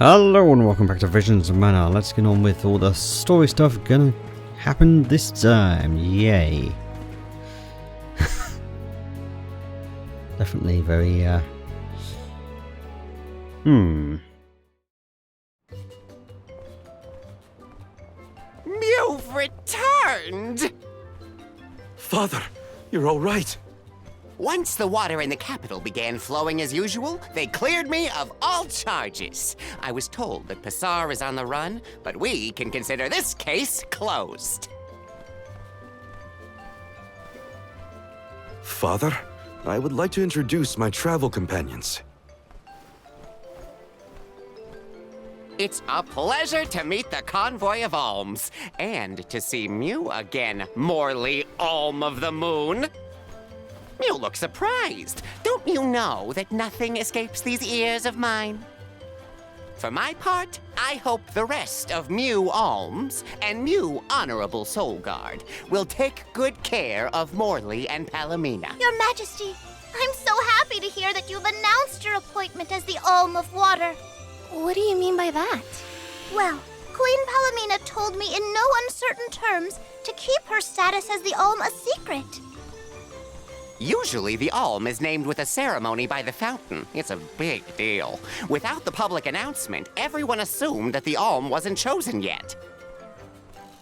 Hello and welcome back to Visions of Mana. Let's get on with all the story stuff gonna happen this time. Yay. Definitely very, You've returned! Father, you're all right. Once the water in the capital began flowing as usual, they cleared me of all charges. I was told that Passar is on the run, but we can consider this case closed. Father, I would like to introduce my travel companions. It's a pleasure to meet the convoy of alms, and to see Mew again, Morley, Alm of the Moon. You look surprised. Don't you know that nothing escapes these ears of mine? For my part, I hope the rest of Mew Alms and Mew Honorable Soul Guard will take good care of Morley and Palamena. Your Majesty, I'm so happy to hear that you've announced your appointment as the Alm of Water. What do you mean by that? Well, Queen Palamena told me in no uncertain terms to keep her status as the Alm a secret. Usually, the Alm is named with a ceremony by the fountain. It's a big deal. Without the public announcement, everyone assumed that the Alm wasn't chosen yet.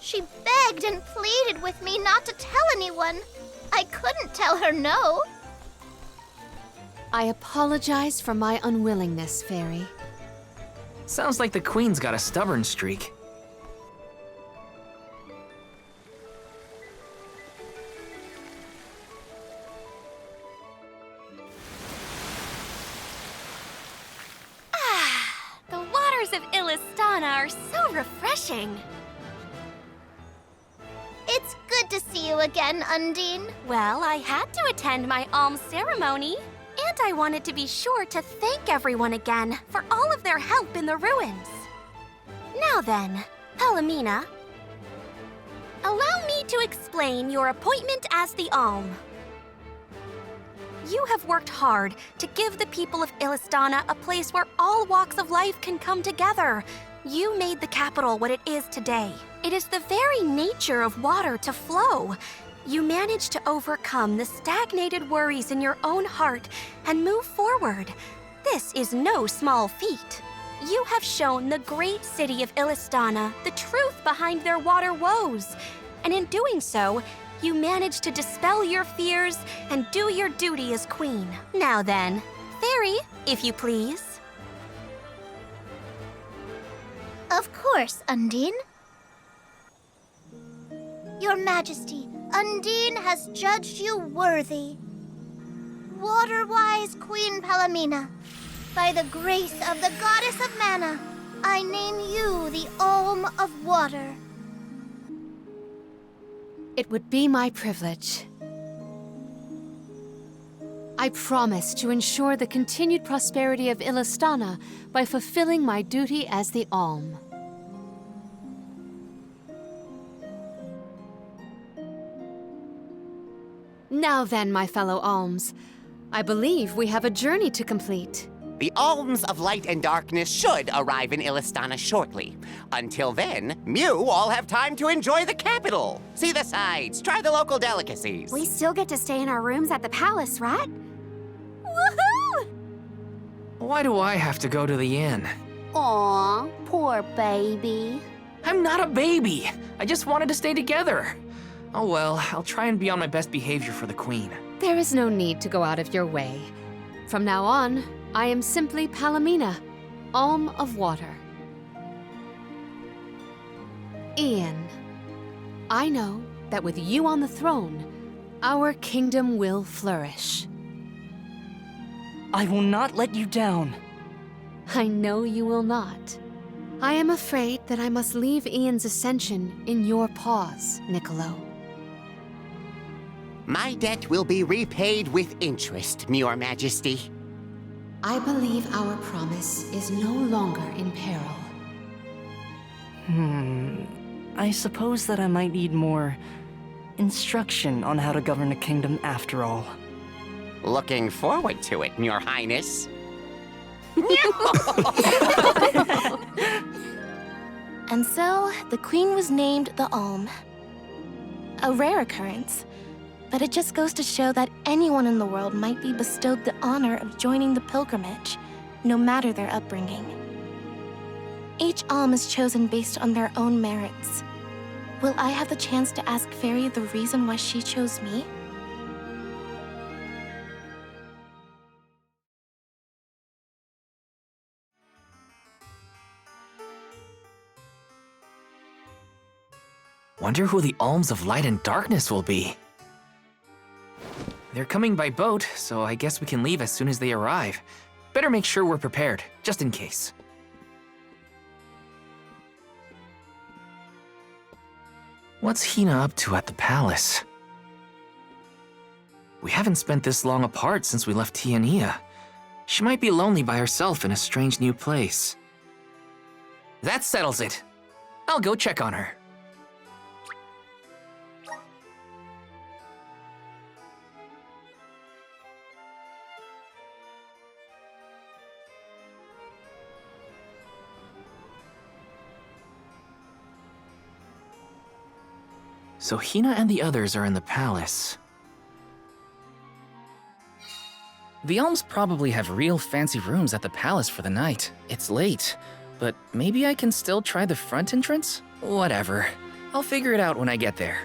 She begged and pleaded with me not to tell anyone. I couldn't tell her no. I apologize for my unwillingness, Faerie. Sounds like the Queen's got a stubborn streak. The waters of Illystana are so refreshing. It's good to see you again, Undine. Well, I had to attend my alms ceremony, and I wanted to be sure to thank everyone again for all of their help in the ruins. Now then, Palamena, allow me to explain your appointment as the Alm. You have worked hard to give the people of Illystana a place where all walks of life can come together. You made the capital what it is today. It is the very nature of water to flow. You managed to overcome the stagnated worries in your own heart and move forward. This is no small feat. You have shown the great city of Illystana the truth behind their water woes. And in doing so, you managed to dispel your fears and do your duty as queen. Now then, Faerie, if you please. Of course, Undine. Your Majesty, Undine has judged you worthy. Water-wise Queen Palamena, by the grace of the Goddess of Mana, I name you the Alm of Water. It would be my privilege. I promise to ensure the continued prosperity of Illystana by fulfilling my duty as the Alm. Now then, my fellow Alms, I believe we have a journey to complete. The Alms of Light and Darkness should arrive in Illystana shortly. Until then, Mew all have time to enjoy the capital. See the sights, try the local delicacies. We still get to stay in our rooms at the palace, right? Woohoo! Why do I have to go to the inn? Aw, poor baby. I'm not a baby! I just wanted to stay together. Oh well, I'll try and be on my best behavior for the Queen. There is no need to go out of your way. From now on, I am simply Palamena, Alm of Water. Ian, I know that with you on the throne, our kingdom will flourish. I will not let you down. I know you will not. I am afraid that I must leave Ian's ascension in your paws, Niccolo. My debt will be repaid with interest, Your Majesty. I believe our promise is no longer in peril. I suppose that I might need more instruction on how to govern a kingdom after all. Looking forward to it, Your Highness. And so, the queen was named the Alm. A rare occurrence, but it just goes to show that anyone in the world might be bestowed the honor of joining the pilgrimage, no matter their upbringing. Each Alm is chosen based on their own merits. Will I have the chance to ask Faerie the reason why she chose me? Wonder who the Alms of Light and Darkness will be. They're coming by boat, so I guess we can leave as soon as they arrive. Better make sure we're prepared, just in case. What's Hinna up to at the palace? We haven't spent this long apart since we left Tiania. She might be lonely by herself in a strange new place. That settles it. I'll go check on her. So Hinna and the others are in the palace. The Alms probably have real fancy rooms at the palace for the night. It's late, but maybe I can still try the front entrance? Whatever. I'll figure it out when I get there.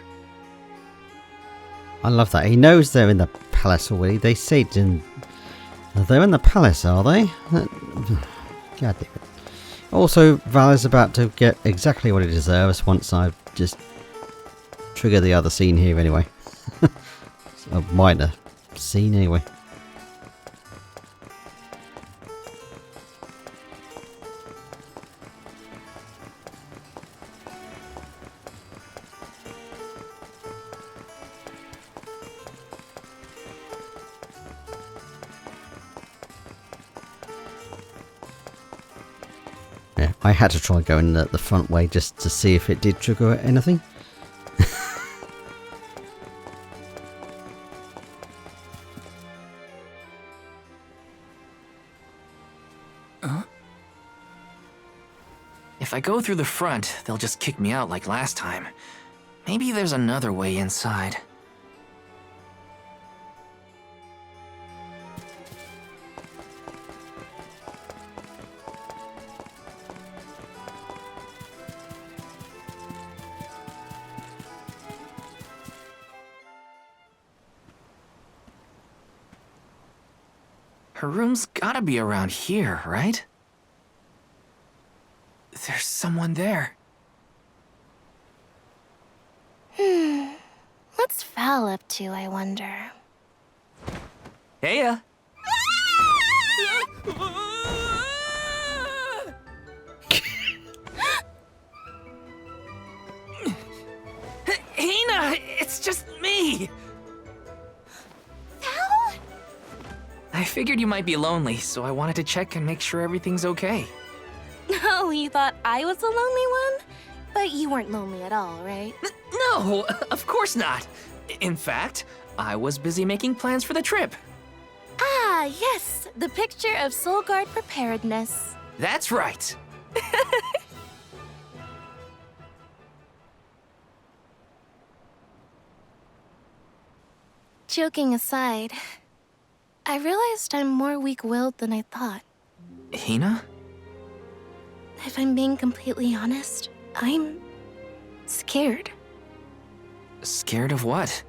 I love that. He knows they're in the palace already. They said they're in the palace, are they? God damn it. Also, Val is about to get exactly what he deserves once I've just trigger the other scene here anyway. A minor scene anyway. Yeah, I had to try going the front way just to see if it did trigger anything. If I go through the front, they'll just kick me out like last time. Maybe there's another way inside. Her room's gotta be around here, right? There's someone there. What's Val up to, I wonder? Heya! Hinna! It's just me! Val? I figured you might be lonely, so I wanted to check and make sure everything's okay. Oh, you thought I was the lonely one? But you weren't lonely at all, right? No, of course not. In fact, I was busy making plans for the trip. Ah, yes, the picture of Soul Guard preparedness. That's right. Joking aside, I realized I'm more weak-willed than I thought. Hinna? If I'm being completely honest, I'm scared. Scared of what?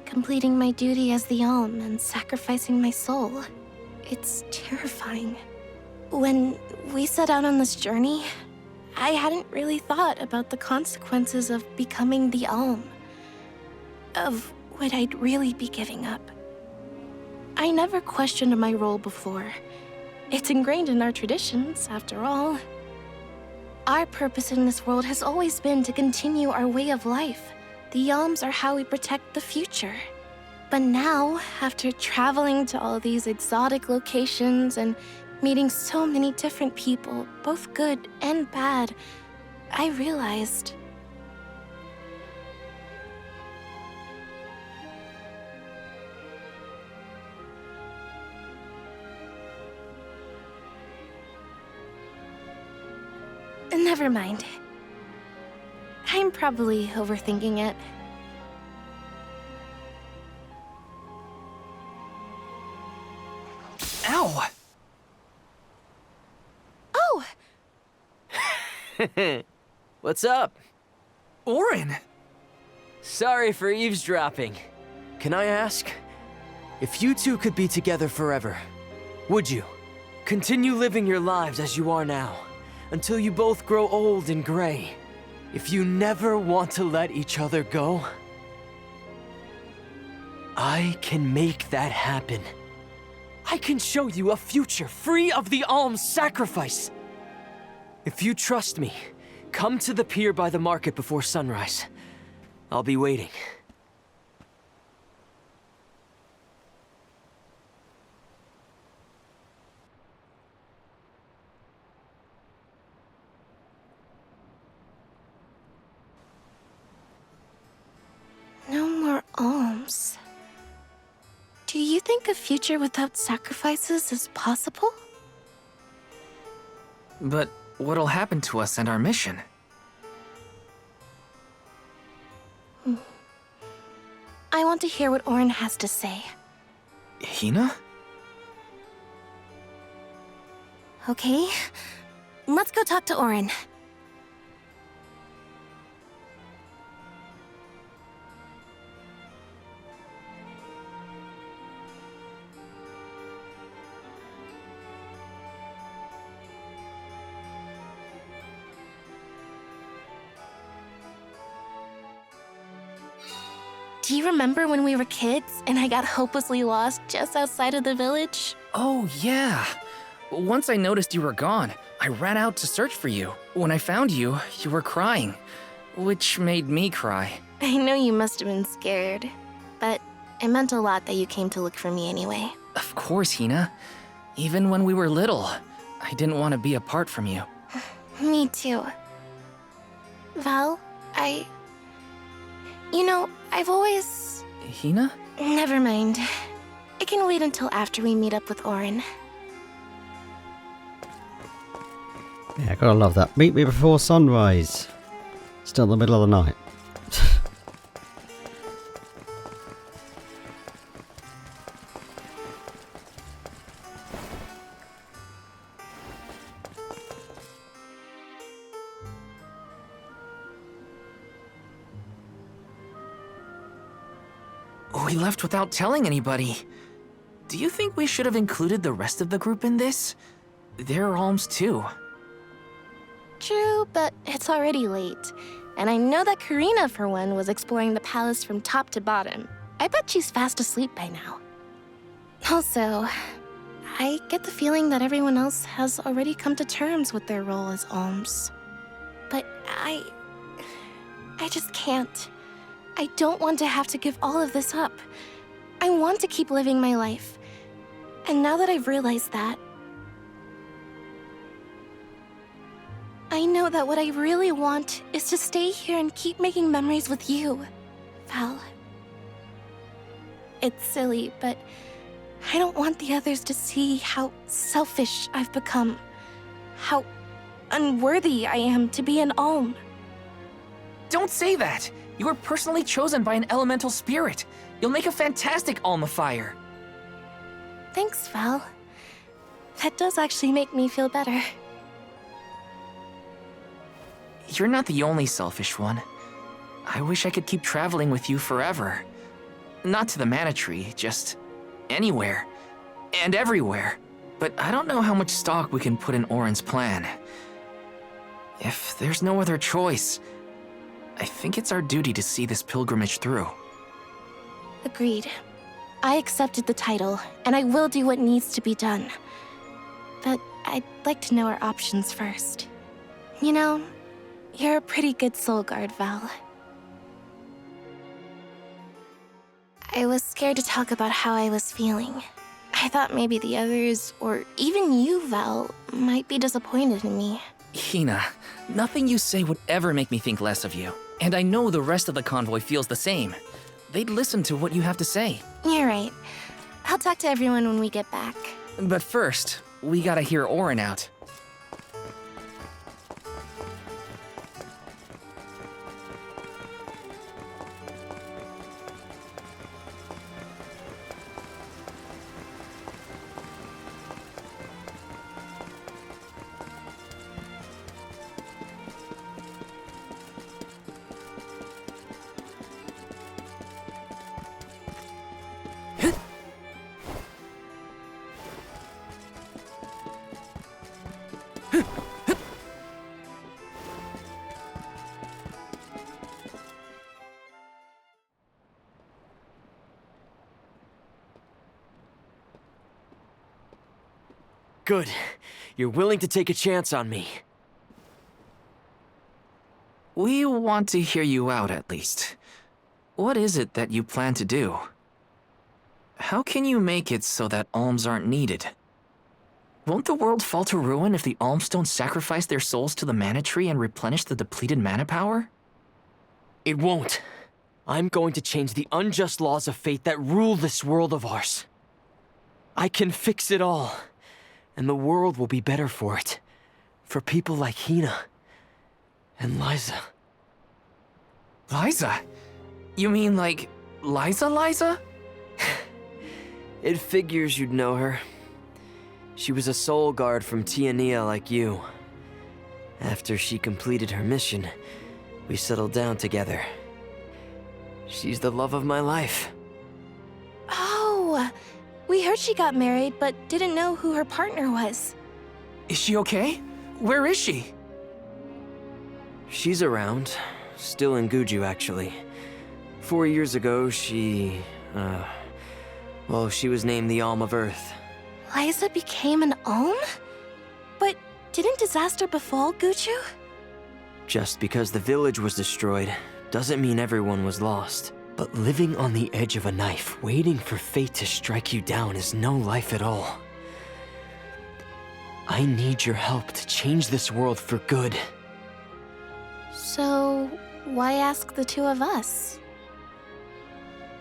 Completing my duty as the Alm and sacrificing my soul. It's terrifying. When we set out on this journey, I hadn't really thought about the consequences of becoming the Alm. Of what I'd really be giving up. I never questioned my role before. It's ingrained in our traditions, after all. Our purpose in this world has always been to continue our way of life. The Alms are how we protect the future. But now, after traveling to all these exotic locations and meeting so many different people, both good and bad, I realized... Never mind. I'm probably overthinking it. Ow! Oh! What's up? Orin! Sorry for eavesdropping. Can I ask? If you two could be together forever, would you? Continue living your lives as you are now, until you both grow old and gray. If you never want to let each other go, I can make that happen. I can show you a future free of the Alm's sacrifice. If you trust me, come to the pier by the market before sunrise. I'll be waiting. No more alms. Do you think a future without sacrifices is possible? But what'll happen to us and our mission? I want to hear what Orin has to say. Hinna? Okay, let's go talk to Orin. Do you remember when we were kids and I got hopelessly lost just outside of the village? Oh, yeah. Once I noticed you were gone, I ran out to search for you. When I found you, you were crying, which made me cry. I know you must have been scared, but it meant a lot that you came to look for me anyway. Of course, Hinna. Even when we were little, I didn't want to be apart from you. Me too. Val, You know, I've always... Hinna? Never mind. It can wait until after we meet up with Orin. Yeah, gotta love that. Meet me before sunrise. Still in the middle of the night. We left without telling anybody. Do you think we should have included the rest of the group in this? They're alms too. True, but it's already late. And I know that Karina, for one, was exploring the palace from top to bottom. I bet she's fast asleep by now. Also, I get the feeling that everyone else has already come to terms with their role as alms. But I just can't. I don't want to have to give all of this up. I want to keep living my life. And now that I've realized that, I know that what I really want is to stay here and keep making memories with you, Val. It's silly, but I don't want the others to see how selfish I've become. How unworthy I am to be an alm. Don't say that! You were personally chosen by an elemental spirit. You'll make a fantastic Alm of Fire. Thanks, Val. That does actually make me feel better. You're not the only selfish one. I wish I could keep traveling with you forever. Not to the Mana Tree, just anywhere. And everywhere. But I don't know how much stock we can put in Orin's plan. If there's no other choice, I think it's our duty to see this pilgrimage through. Agreed. I accepted the title, and I will do what needs to be done. But I'd like to know our options first. You know, you're a pretty good soul guard, Val. I was scared to talk about how I was feeling. I thought maybe the others, or even you, Val, might be disappointed in me. Hinna, nothing you say would ever make me think less of you. And I know the rest of the convoy feels the same. They'd listen to what you have to say. You're right. I'll talk to everyone when we get back. But first, we gotta hear Orin out. Good. You're willing to take a chance on me. We want to hear you out, at least. What is it that you plan to do? How can you make it so that alms aren't needed? Won't the world fall to ruin if the alms don't sacrifice their souls to the mana tree and replenish the depleted mana power? It won't. I'm going to change the unjust laws of fate that rule this world of ours. I can fix it all, and the world will be better for it. For people like Hinna and Liza. Liza? You mean like Liza? It figures you'd know her. She was a soul guard from Tiania like you. After she completed her mission, we settled down together. She's the love of my life. Oh, we heard she got married, but didn't know who her partner was. Is she okay? Where is she? She's around. Still in Guju, actually. 4 years ago, she was named the Alm of Earth. Liza became an Alm? But didn't disaster befall Guju? Just because the village was destroyed doesn't mean everyone was lost. But living on the edge of a knife, waiting for fate to strike you down is no life at all. I need your help to change this world for good. So, why ask the two of us?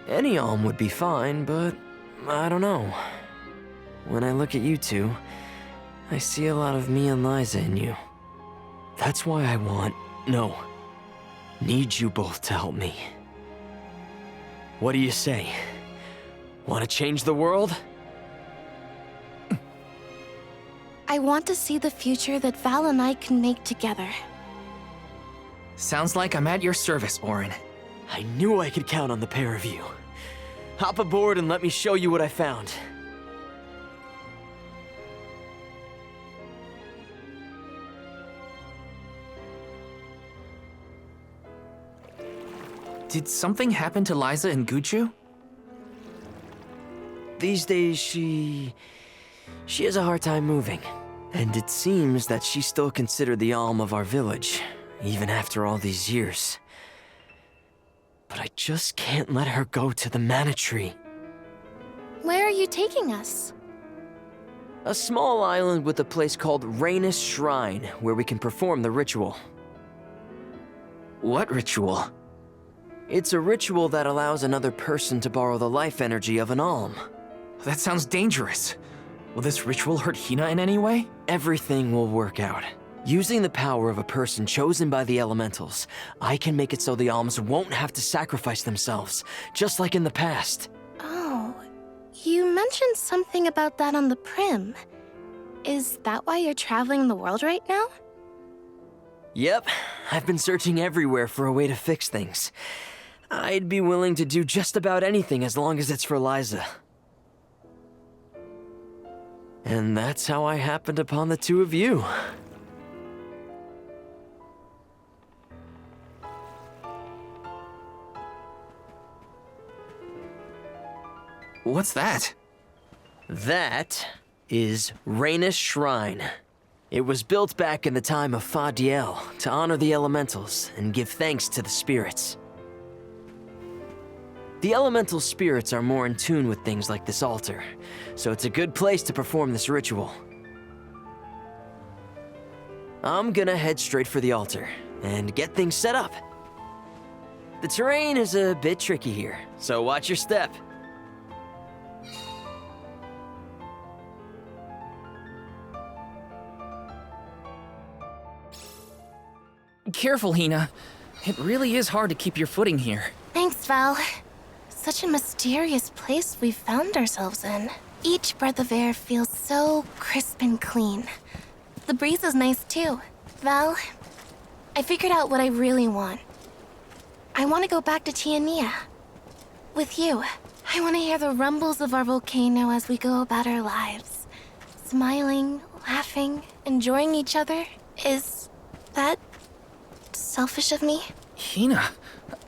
Any Alm would be fine, but I don't know. When I look at you two, I see a lot of me and Liza in you. That's why I need you both to help me. What do you say? Want to change the world? I want to see the future that Val and I can make together. Sounds like I'm at your service, Orin. I knew I could count on the pair of you. Hop aboard and let me show you what I found. Did something happen to Liza in Guju? These days, she has a hard time moving. And it seems that she's still considered the Alm of our village, even after all these years. But I just can't let her go to the mana tree. Where are you taking us? A small island with a place called Reignus Shrine, where we can perform the ritual. What ritual? It's a ritual that allows another person to borrow the life energy of an Alm. That sounds dangerous. Will this ritual hurt Hinna in any way? Everything will work out. Using the power of a person chosen by the elementals, I can make it so the Alms won't have to sacrifice themselves, just like in the past. Oh, you mentioned something about that on the Prim. Is that why you're traveling the world right now? Yep, I've been searching everywhere for a way to fix things. I'd be willing to do just about anything as long as it's for Liza. And that's how I happened upon the two of you. What's that? That is Reignus Shrine. It was built back in the time of Fadiel to honor the elementals and give thanks to the spirits. The elemental spirits are more in tune with things like this altar, so it's a good place to perform this ritual. I'm gonna head straight for the altar and get things set up. The terrain is a bit tricky here, so watch your step. Careful, Hinna. It really is hard to keep your footing here. Thanks, Val. Such a mysterious place we've found ourselves in. Each breath of air feels so crisp and clean. The breeze is nice too. Val, I figured out what I really want. I want to go back to Tiania. With you. I want to hear the rumbles of our volcano as we go about our lives. Smiling, laughing, enjoying each other. Is that selfish of me? Hinna,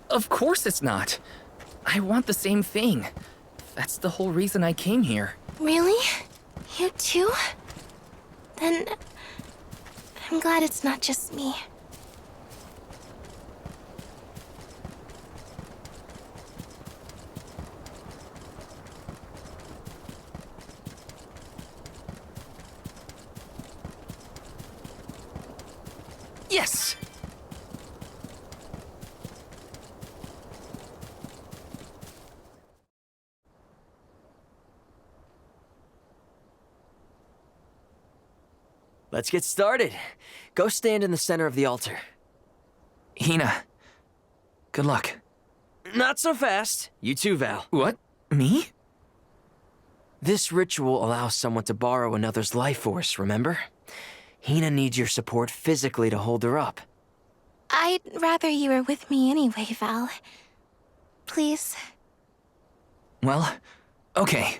of course it's not. I want the same thing. That's the whole reason I came here. Really? You too? Then I'm glad it's not just me. Yes! Let's get started. Go stand in the center of the altar. Hinna, good luck. Not so fast. You too, Val. What? Me? This ritual allows someone to borrow another's life force, remember? Hinna needs your support physically to hold her up. I'd rather you were with me anyway, Val. Please. Well, okay.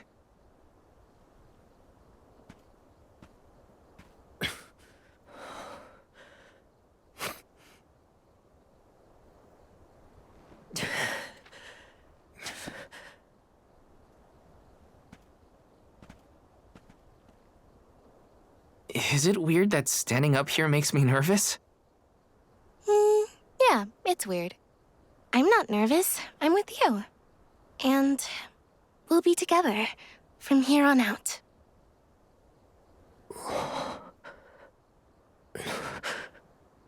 Is it weird that standing up here makes me nervous? Yeah, it's weird. I'm not nervous. I'm with you. And we'll be together from here on out.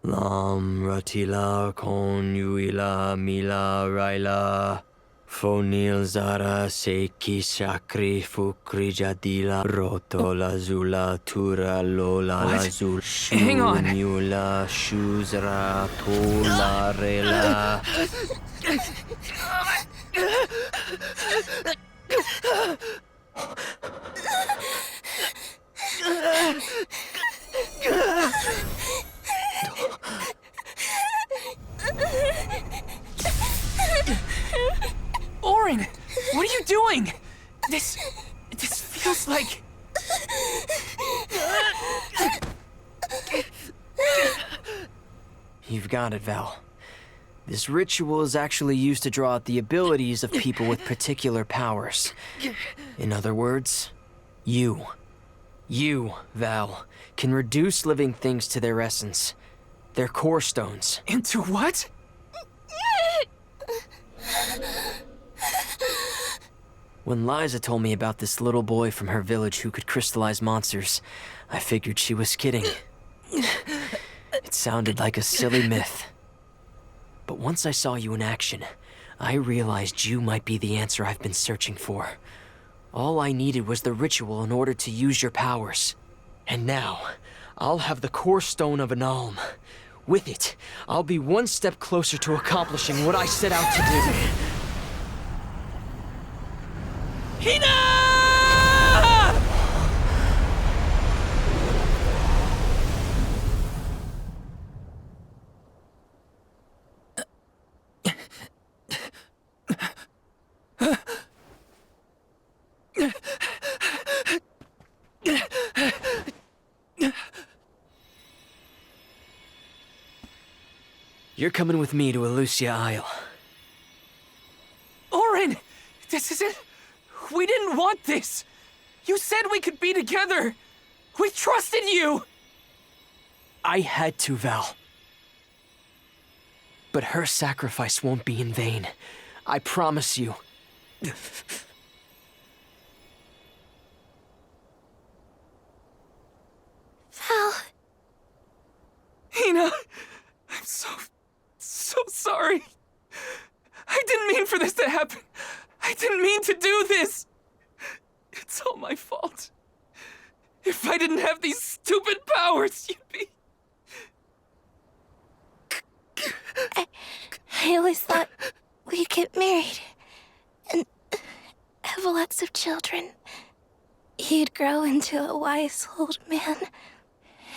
Lam ratila konuila mila raila fonil zara seki shakri fukri jadila roto lazula tura lola What? lazul Hang on. shunula shuzra tola rela. Orin, what are you doing? This feels like... You've got it, Val. This ritual is actually used to draw out the abilities of people with particular powers. In other words, you, Val, can reduce living things to their essence, their core stones. Into what? When Liza told me about this little boy from her village who could crystallize monsters, I figured she was kidding. It sounded like a silly myth. But once I saw you in action, I realized you might be the answer I've been searching for. All I needed was the ritual in order to use your powers. And now, I'll have the core stone of an Alm. With it, I'll be one step closer to accomplishing what I set out to do. Hinna! You're coming with me to Elusia Isle. Orin! This isn't... We didn't want this! You said we could be together! We trusted you! I had to, Val. But her sacrifice won't be in vain. I promise you. Val. Hinna, I'm so sorry. I didn't mean for this to happen. I didn't mean to do this. It's all my fault. If I didn't have these stupid powers, you'd be... I always thought we'd get married and have lots of children. You'd grow into a wise old man,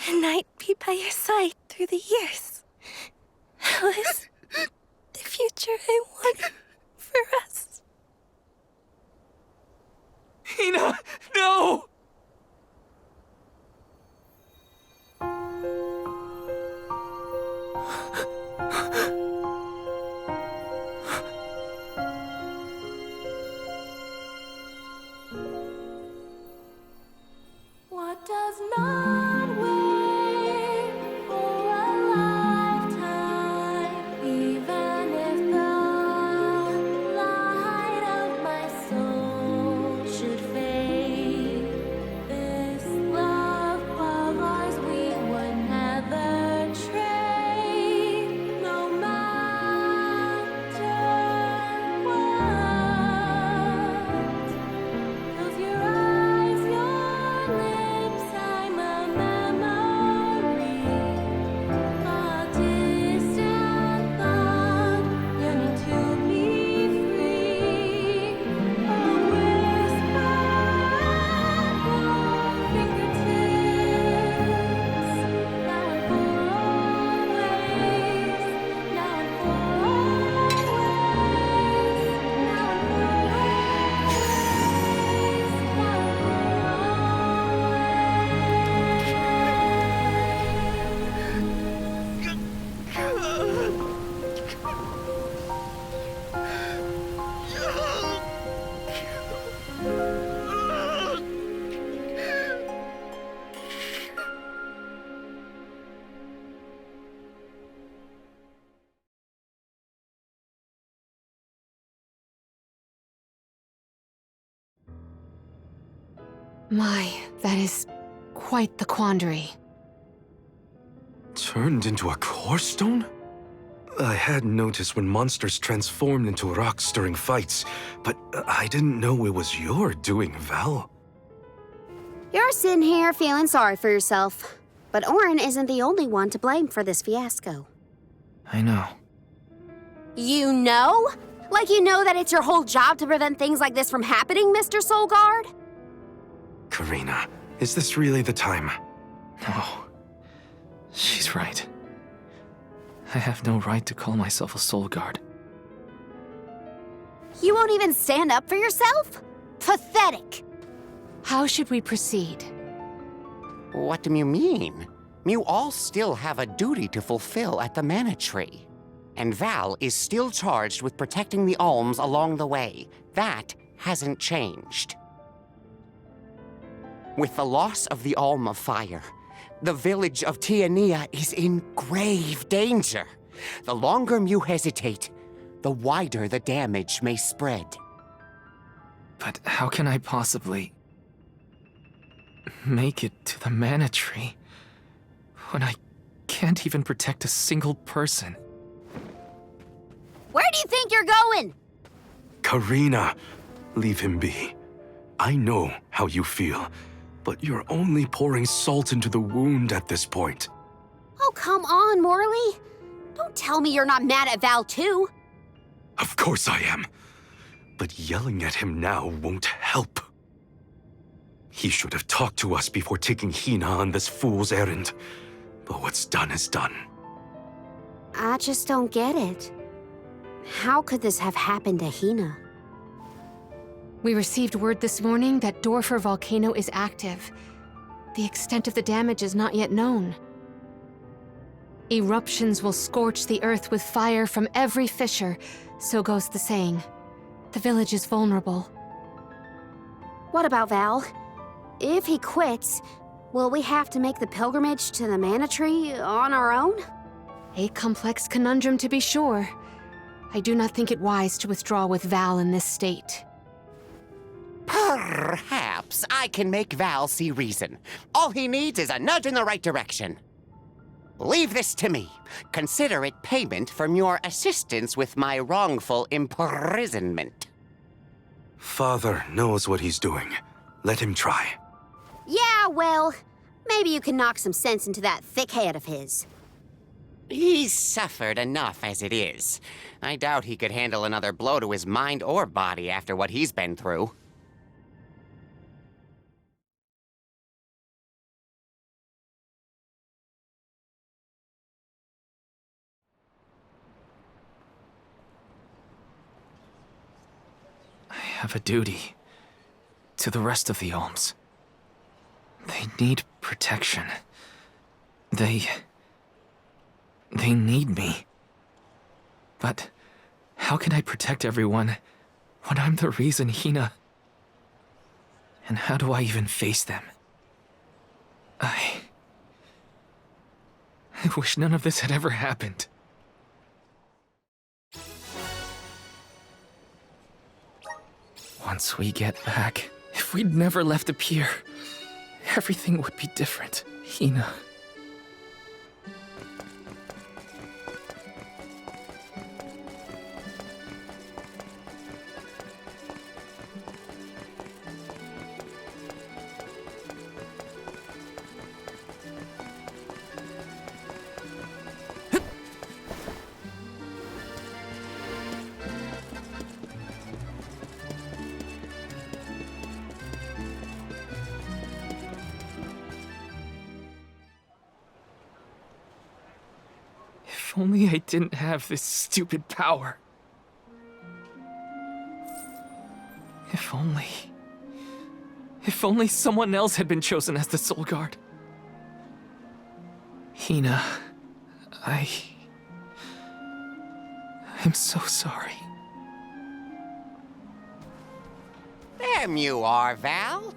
and I'd be by your side through the years. That was the future I wanted for us. Hinna, no! What does not My, that is quite the quandary. Turned into a core stone? I had noticed when monsters transformed into rocks during fights, but I didn't know it was your doing, Val. You're sitting here feeling sorry for yourself. But Orin isn't the only one to blame for this fiasco. I know. You know? Like you know that it's your whole job to prevent things like this from happening, Mr. Soulguard? Karina, is this really the time? No. She's right. I have no right to call myself a soul guard. You won't even stand up for yourself? Pathetic! How should we proceed? What do you mean? You all still have a duty to fulfill at the Mana Tree. And Val is still charged with protecting the Alms along the way. That hasn't changed. With the loss of the Alm of Fire, the village of Tiania is in grave danger. The longer you hesitate, the wider the damage may spread. But how can I possibly make it to the Mana Tree when I can't even protect a single person? Where do you think you're going? Karina, leave him be. I know how you feel, but you're only pouring salt into the wound at this point. Oh, come on, Morley. Don't tell me you're not mad at Val, too. Of course I am. But yelling at him now won't help. He should have talked to us before taking Hinna on this fool's errand. But what's done is done. I just don't get it. How could this have happened to Hinna? We received word this morning that Dorfer Volcano is active. The extent of the damage is not yet known. Eruptions will scorch the earth with fire from every fissure, so goes the saying. The village is vulnerable. What about Val? If he quits, will we have to make the pilgrimage to the Mana Tree on our own? A complex conundrum to be sure. I do not think it wise to withdraw with Val in this state. Perhaps I can make Val see reason. All he needs is a nudge in the right direction. Leave this to me. Consider it payment from your assistance with my wrongful imprisonment. Father knows what he's doing. Let him try. Yeah, well, maybe you can knock some sense into that thick head of his. He's suffered enough as it is. I doubt he could handle another blow to his mind or body after what he's been through. I have a duty to the rest of the Alms. They need protection. They need me. But how can I protect everyone when I'm the reason Hinna... And how do I even face them? I wish none of this had ever happened. Once we get back, if we'd never left the pier, everything would be different. Hinna. If only I didn't have this stupid power. If only someone else had been chosen as the Soul Guard. Hinna, I'm so sorry. There you are, Val.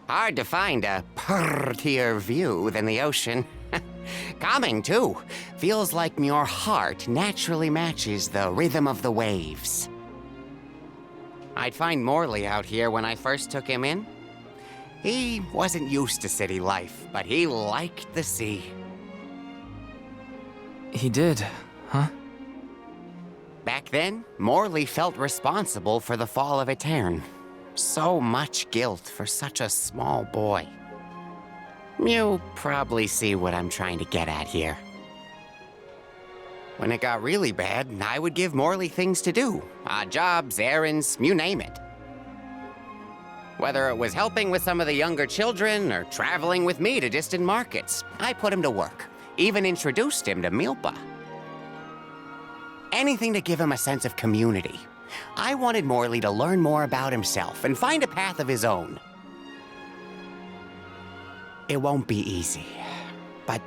Hard to find a prettier view than the ocean. Calming, too. Feels like your heart naturally matches the rhythm of the waves. I'd find Morley out here when I first took him in. He wasn't used to city life, but he liked the sea. He did, huh? Back then, Morley felt responsible for the fall of Aetern. So much guilt for such a small boy. You probably see what I'm trying to get at here. When it got really bad, I would give Morley things to do. Odd jobs, errands, you name it. Whether it was helping with some of the younger children or traveling with me to distant markets, I put him to work. Even introduced him to Milpa. Anything to give him a sense of community. I wanted Morley to learn more about himself and find a path of his own. It won't be easy, but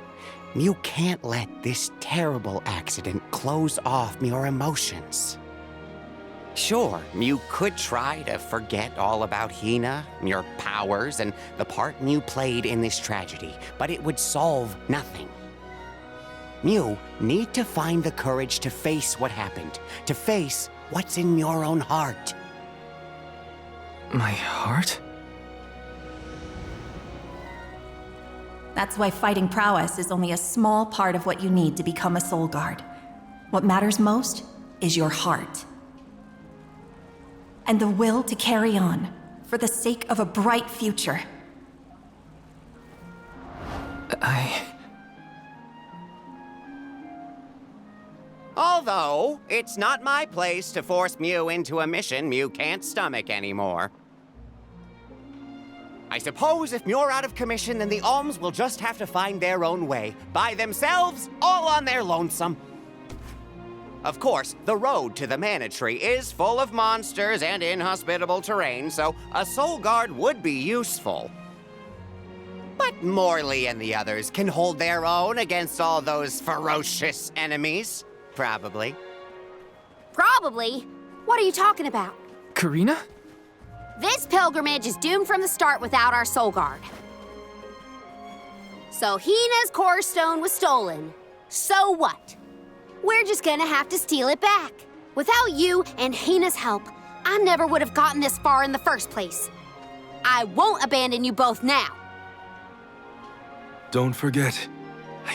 you can't let this terrible accident close off your emotions. Sure, you could try to forget all about Hinna, your powers, and the part you played in this tragedy, but it would solve nothing. You need to find the courage to face what happened, to face what's in your own heart. My heart? That's why fighting prowess is only a small part of what you need to become a soul guard. What matters most is your heart. And the will to carry on, for the sake of a bright future. Although, it's not my place to force Mew into a mission Mew can't stomach anymore. I suppose if Mew're out of commission, then the Alms will just have to find their own way, by themselves, all on their lonesome. Of course, the road to the Mana Tree is full of monsters and inhospitable terrain, so a soul guard would be useful. But Morley and the others can hold their own against all those ferocious enemies. Probably. Probably? What are you talking about? Karina? This pilgrimage is doomed from the start without our soul guard. So Hinna's core stone was stolen. So what? We're just gonna have to steal it back. Without you and Hinna's help, I never would have gotten this far in the first place. I won't abandon you both now. Don't forget,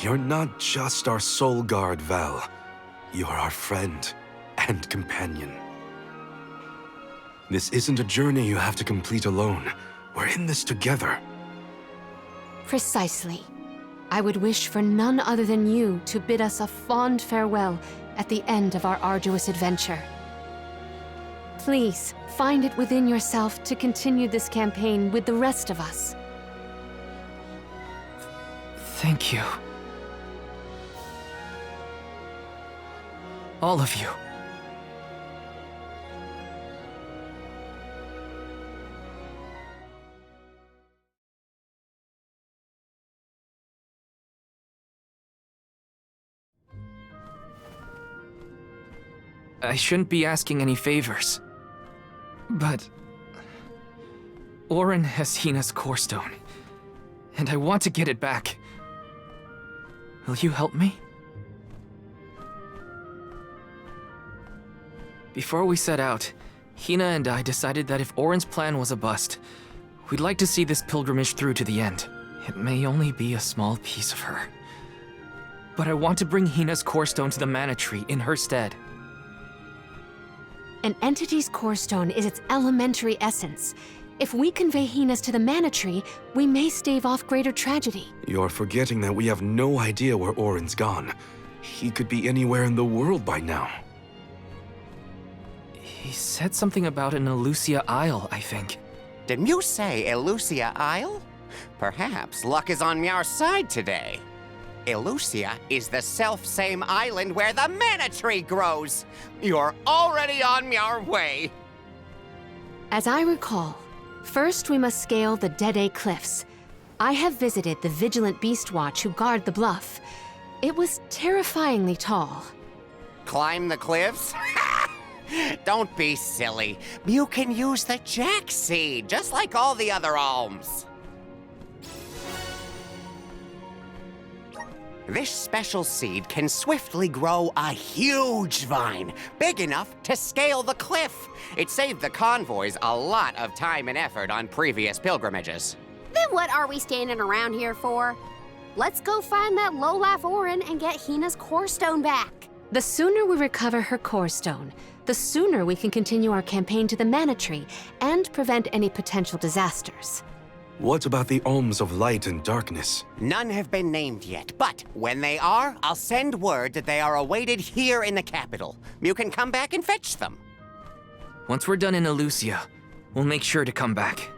you're not just our soul guard, Val. You're our friend and companion. This isn't a journey you have to complete alone. We're in this together. Precisely. I would wish for none other than you to bid us a fond farewell at the end of our arduous adventure. Please, find it within yourself to continue this campaign with the rest of us. Thank you. All of you. I shouldn't be asking any favors, but Orin has Hinna's core stone, and I want to get it back. Will you help me? Before we set out, Hinna and I decided that if Orin's plan was a bust, we'd like to see this pilgrimage through to the end. It may only be a small piece of her, but I want to bring Hinna's core stone to the Mana Tree in her stead. An entity's core stone is its elementary essence. If we convey Hinna's to the Mana Tree, we may stave off greater tragedy. You're forgetting that we have no idea where Orin's gone. He could be anywhere in the world by now. He said something about an Illusia Isle, I think. Did you say Illusia Isle? Perhaps luck is on our side today. Illusia is the self-same island where the Mana Tree grows. You're already on your way. As I recall, first we must scale the Dead Cliffs. I have visited the Vigilant Beast Watch who guard the bluff. It was terrifyingly tall. Climb the cliffs? Don't be silly. You can use the Jack Seed, just like all the other alms. This special seed can swiftly grow a huge vine, big enough to scale the cliff. It saved the convoys a lot of time and effort on previous pilgrimages. Then what are we standing around here for? Let's go find that lowlife Orin and get Hinna's core stone back. The sooner we recover her core stone, the sooner we can continue our campaign to the Mana Tree and prevent any potential disasters. What about the Alms of Light and Darkness? None have been named yet, but when they are, I'll send word that they are awaited here in the capital. You can come back and fetch them. Once we're done in Elusia, we'll make sure to come back.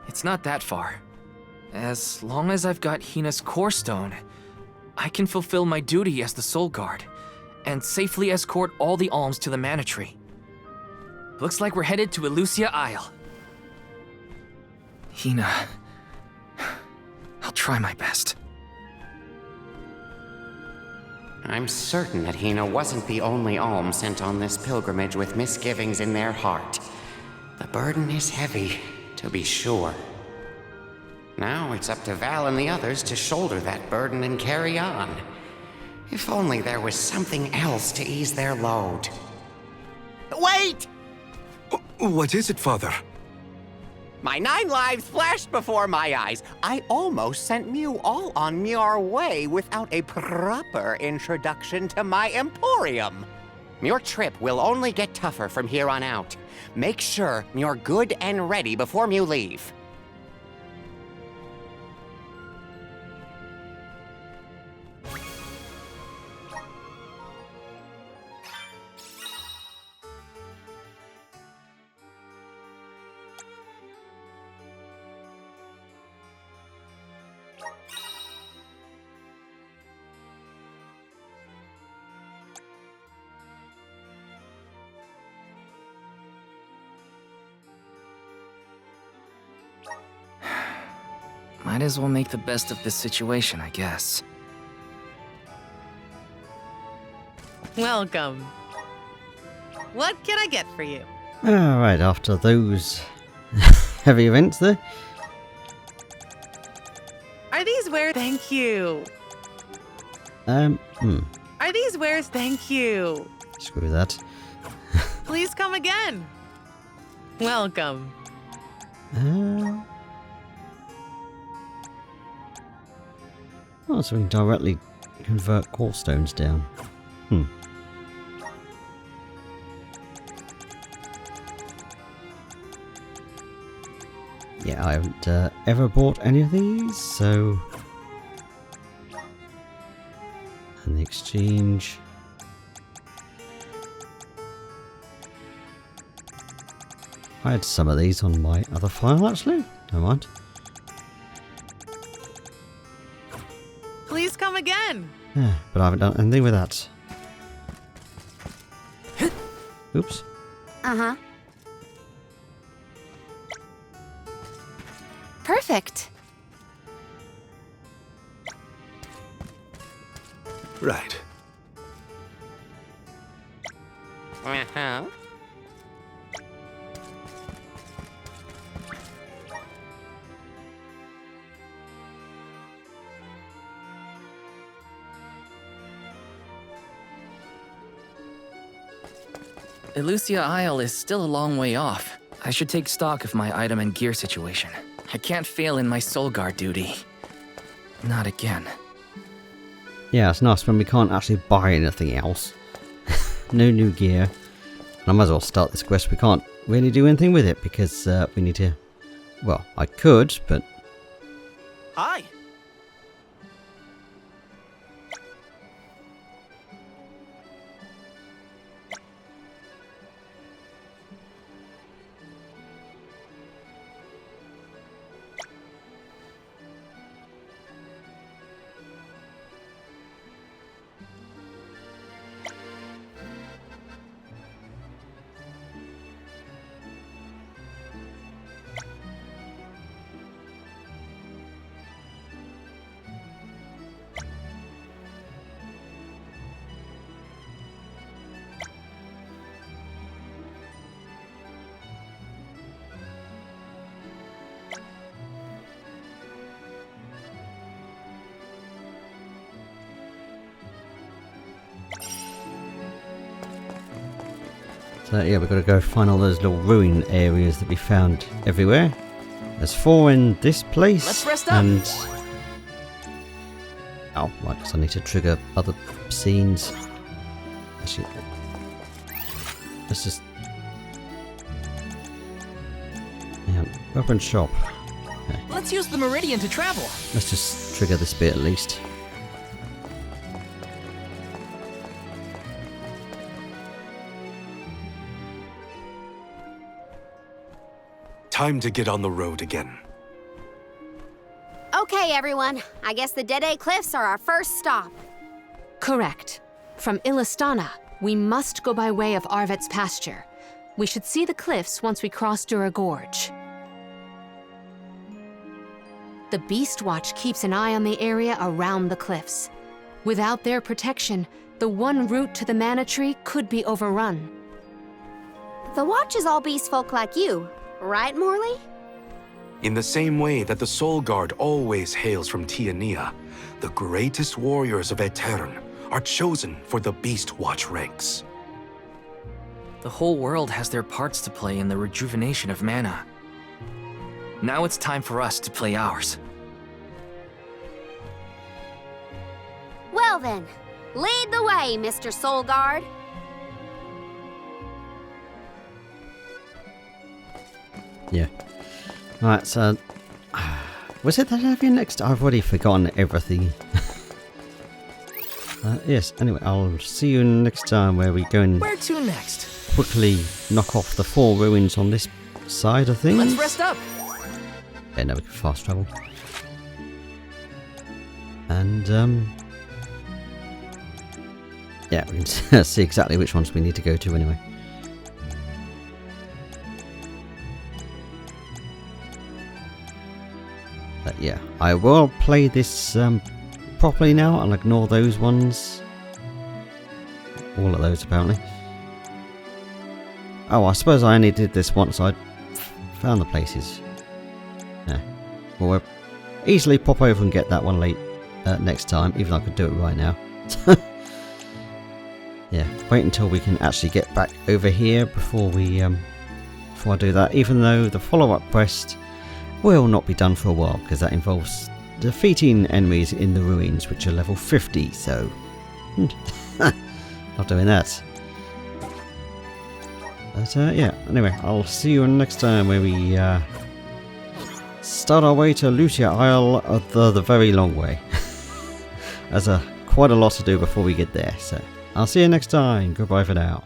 It's not that far. As long as I've got Hinna's core stone, I can fulfill my duty as the Soul Guard and safely escort all the alms to the Mana Tree. Looks like we're headed to Elusia Isle. Hinna, I'll try my best. I'm certain that Hinna wasn't the only alm sent on this pilgrimage with misgivings in their heart. The burden is heavy, to be sure. Now it's up to Val and the others to shoulder that burden and carry on. If only there was something else to ease their load. Wait! What is it, Father? My 9 lives flashed before my eyes. I almost sent Mew all on your way without a proper introduction to my Emporium. Your trip will only get tougher from here on out. Make sure you're good and ready before you leave. Might as well make the best of this situation, I guess. Welcome. What can I get for you? Alright, after those heavy events there. Are these wares? Thank you. Are these wares? Thank you. Screw that. Please come again. Welcome. Oh, so we can directly convert core stones down. Yeah, I haven't ever bought any of these, so... And the exchange... I had some of these on my other file, actually. Never mind. Please come again. Yeah, but I haven't done anything with that. Oops. Uh-huh. Perfect. Right. Uh-huh. Elusia Isle is still a long way off. I should take stock of my item and gear situation. I can't fail in my Soul Guard duty. Not again. Yeah, it's nice when we can't actually buy anything else. No new gear. And I might as well start this quest. We can't really do anything with it because we need to... Well, I could, but... Hi. So yeah, we've got to go find all those little ruin areas that we found everywhere. There's 4 in this place. Let's rest up. And oh, right, because I need to trigger other scenes. Actually, let's just weapon shop. Okay. Let's use the meridian to travel. Let's just trigger this bit at least. Time to get on the road again. Okay, everyone. I guess the Dede Cliffs are our first stop. Correct. From Illystana, we must go by way of Arvet's pasture. We should see the cliffs once we cross Dura Gorge. The Beast Watch keeps an eye on the area around the cliffs. Without their protection, the one route to the Mana Tree could be overrun. The Watch is all beast folk like you, right, Morley? In the same way that the Soul Guard always hails from Tiania, the greatest warriors of Aetern are chosen for the Beast Watch ranks. The whole world has their parts to play in the rejuvenation of mana. Now it's time for us to play ours. Well then, lead the way, Mr. Soul Guard. Yeah. Right, so was it that I have you next? I've already forgotten everything. Yes, anyway, I'll see you next time where we go and Where to next? quickly knock off the 4 ruins on this side of things. Let's rest up. Yeah, no, we can fast travel. And, yeah, we can see exactly which ones we need to go to anyway. But yeah, I will play this properly now. I'll ignore those ones. All of those, apparently. Oh, I suppose I only did this once I found the places. Yeah. Well, we'll easily pop over and get that one next time, even though I could do it right now. Yeah, wait until we can actually get back over here before I do that, even though the follow-up quest will not be done for a while, because that involves defeating enemies in the ruins, which are level 50, so not doing that. But yeah, anyway, I'll see you next time where we start our way to Lucia Isle the very long way. There's quite a lot to do before we get there, so I'll see you next time. Goodbye for now.